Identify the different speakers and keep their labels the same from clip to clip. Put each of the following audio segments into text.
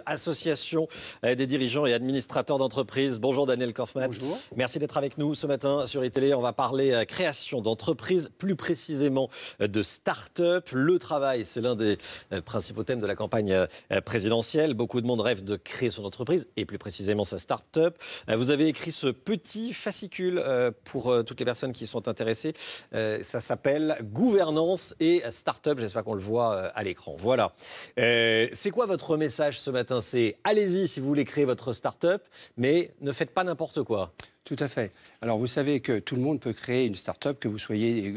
Speaker 1: Association des dirigeants et administrateurs d'entreprises. Bonjour Daniel Kaufmann.
Speaker 2: Bonjour.
Speaker 1: Merci d'être avec nous ce matin sur iTélé. On va parler création d'entreprises, plus précisément de start-up. Le travail, c'est l'un des principaux thèmes de la campagne présidentielle. Beaucoup de monde rêve de créer son entreprise et plus précisément sa start-up. Vous avez écrit ce petit fascicule pour toutes les personnes qui sont intéressées. Ça s'appelle Gouvernance et Start-up. J'espère qu'on le voit à l'écran. Voilà. C'est quoi votre message ce matin? C'est allez-y si vous voulez créer votre start-up, mais ne faites pas n'importe quoi.
Speaker 2: Tout à fait. Alors, vous savez que tout le monde peut créer une start-up, que vous soyez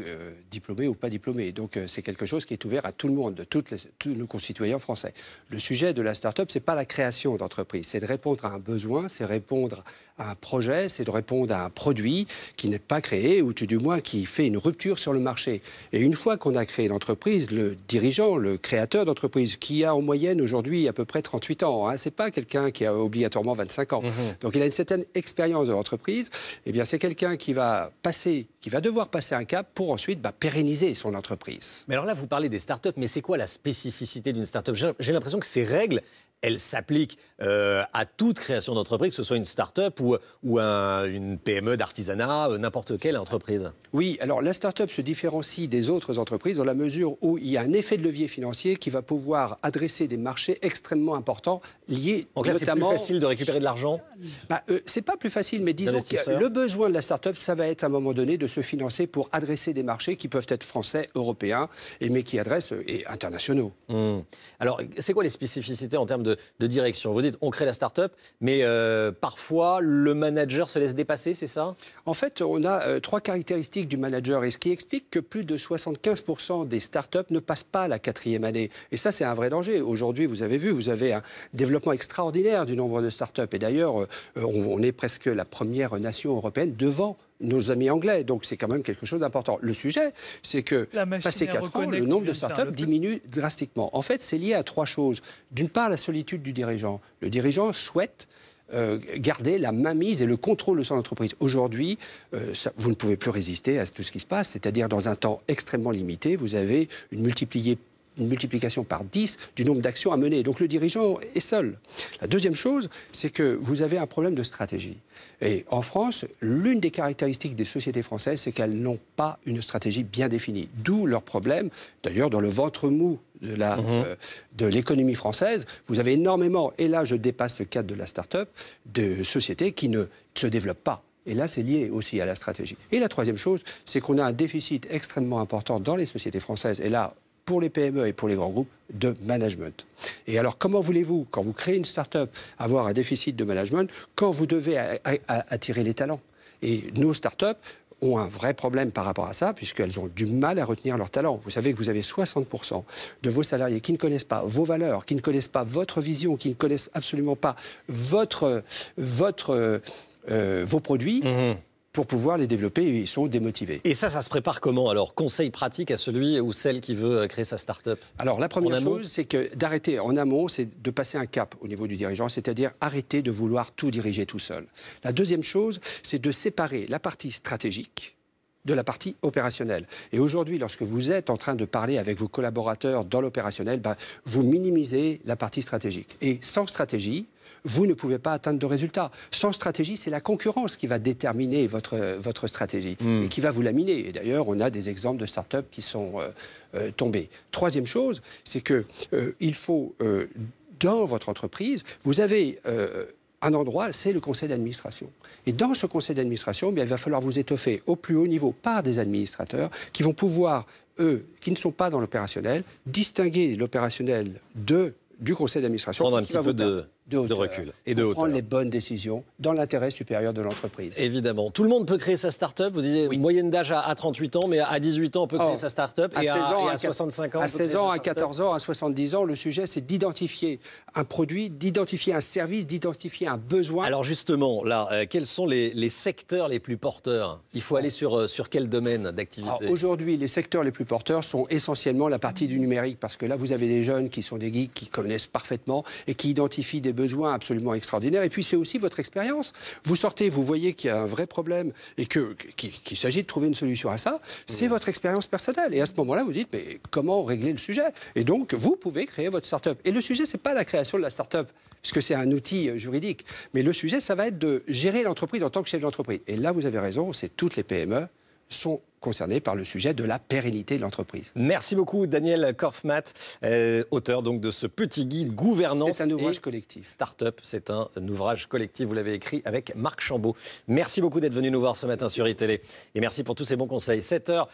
Speaker 2: diplômé ou pas diplômé. Donc, c'est quelque chose qui est ouvert à tout le monde, de tous nos concitoyens français. Le sujet de la start-up, ce n'est pas la création d'entreprise. C'est de répondre à un besoin, c'est répondre à un projet, c'est de répondre à un produit qui n'est pas créé, ou tout du moins qui fait une rupture sur le marché. Et une fois qu'on a créé l'entreprise, le dirigeant, le créateur d'entreprise, qui a en moyenne aujourd'hui à peu près 38 ans, hein, ce n'est pas quelqu'un qui a obligatoirement 25 ans. Donc, il a une certaine expérience de l'entreprise. Eh bien, c'est quelqu'un qui va devoir passer un cap pour ensuite pérenniser son entreprise.
Speaker 1: Mais alors là, vous parlez des startups, mais c'est quoi la spécificité d'une startup? J'ai l'impression que ces règles, elles s'appliquent à toute création d'entreprise, que ce soit une start-up ou une PME d'artisanat, n'importe quelle entreprise.
Speaker 2: Oui, alors la start-up se différencie des autres entreprises dans la mesure où il y a un effet de levier financier qui va pouvoir adresser des marchés extrêmement importants liés
Speaker 1: donc là,
Speaker 2: notamment...
Speaker 1: c'est plus facile de récupérer de l'argent?
Speaker 2: C'est pas plus facile, mais disons que le besoin de la start-up, ça va être à un moment donné de se financer pour adresser des marchés qui peuvent être français, européens, mais qui adressent et internationaux.
Speaker 1: Alors, c'est quoi les spécificités en termes de direction? Vous dites, on crée la start-up, mais parfois, le manager se laisse dépasser, c'est ça?
Speaker 2: En fait, on a trois caractéristiques du manager, et ce qui explique que plus de 75% des start-up ne passent pas la 4e année. Et ça, c'est un vrai danger. Aujourd'hui, vous avez vu, vous avez un développement extraordinaire du nombre de start-up. Et d'ailleurs, on est presque la première nation européenne devant nos amis anglais. Donc, c'est quand même quelque chose d'important. Le sujet, c'est que, passé 4 ans, le nombre de start-up diminue drastiquement. En fait, c'est lié à trois choses. D'une part, la solitude du dirigeant. Le dirigeant souhaite garder la mainmise et le contrôle de son entreprise. Aujourd'hui, vous ne pouvez plus résister à tout ce qui se passe, c'est-à-dire dans un temps extrêmement limité, vous avez une multiplication par 10 du nombre d'actions à mener. Donc le dirigeant est seul. La deuxième chose, c'est que vous avez un problème de stratégie. Et en France, l'une des caractéristiques des sociétés françaises, c'est qu'elles n'ont pas une stratégie bien définie. D'où leur problème. D'ailleurs, dans le ventre mou de l'économie française, vous avez énormément, et là je dépasse le cadre de la start-up, de sociétés qui ne se développent pas. Et là, c'est lié aussi à la stratégie. Et la troisième chose, c'est qu'on a un déficit extrêmement important dans les sociétés françaises. Et là, pour les PME et pour les grands groupes, de management. Et alors, comment voulez-vous, quand vous créez une start-up, avoir un déficit de management quand vous devez attirer les talents? Et nos start-up ont un vrai problème par rapport à ça, puisqu'elles ont du mal à retenir leurs talents. Vous savez que vous avez 60% de vos salariés qui ne connaissent pas vos valeurs, qui ne connaissent pas votre vision, qui ne connaissent absolument pas vos produits. Pour pouvoir les développer, ils sont démotivés.
Speaker 1: Et ça se prépare comment? Alors, conseil pratique à celui ou celle qui veut créer sa start-up?
Speaker 2: Alors, la première chose, c'est que d'arrêter en amont, c'est de passer un cap au niveau du dirigeant, c'est-à-dire arrêter de vouloir tout diriger tout seul. La deuxième chose, c'est de séparer la partie stratégique de la partie opérationnelle. Et aujourd'hui, lorsque vous êtes en train de parler avec vos collaborateurs dans l'opérationnel, vous minimisez la partie stratégique. Et sans stratégie, vous ne pouvez pas atteindre de résultats. Sans stratégie, c'est la concurrence qui va déterminer votre stratégie et qui va vous la miner. Et d'ailleurs, on a des exemples de start-up qui sont tombés. Troisième chose, c'est qu'il faut, dans votre entreprise, vous avez un endroit, c'est le conseil d'administration. Et dans ce conseil d'administration, il va falloir vous étoffer au plus haut niveau par des administrateurs qui vont pouvoir, eux, qui ne sont pas dans l'opérationnel, distinguer l'opérationnel du conseil d'administration.
Speaker 1: Prendre un petit peu de recul et de hauteur.
Speaker 2: Prendre les bonnes décisions dans l'intérêt supérieur de l'entreprise.
Speaker 1: Évidemment. Tout le monde peut créer sa start-up. Vous disiez moyenne d'âge à 38 ans, mais à 18 ans, on peut créer sa start-up. Et à 65 ans,
Speaker 2: à 16 ans, à 14 ans, à 70 ans, le sujet, c'est d'identifier un produit, d'identifier un service, d'identifier un besoin.
Speaker 1: Alors justement, là, quels sont les secteurs les plus porteurs? Il faut aller sur quel domaine d'activité?
Speaker 2: Aujourd'hui, les secteurs les plus porteurs sont essentiellement la partie du numérique, parce que là, vous avez des jeunes qui sont des geeks, qui connaissent parfaitement et qui identifient des besoins besoin absolument extraordinaire. Et puis, c'est aussi votre expérience. Vous sortez, vous voyez qu'il y a un vrai problème et qu'il s'agit de trouver une solution à ça. C'est votre expérience personnelle. Et à ce moment-là, vous dites, mais comment régler le sujet? Et donc, vous pouvez créer votre start-up. Et le sujet, ce n'est pas la création de la start-up, puisque c'est un outil juridique. Mais le sujet, ça va être de gérer l'entreprise en tant que chef d'entreprise. Et là, vous avez raison, c'est toutes les PME sont concernés par le sujet de la pérennité de l'entreprise.
Speaker 1: Merci beaucoup Daniel Korfmat, auteur donc de ce petit guide gouvernance.
Speaker 2: C'est un ouvrage collectif.
Speaker 1: Start-up, c'est un ouvrage collectif, vous l'avez écrit avec Marc Chambaud. Merci beaucoup d'être venu nous voir ce matin sur iTélé et merci pour tous ces bons conseils. 7h.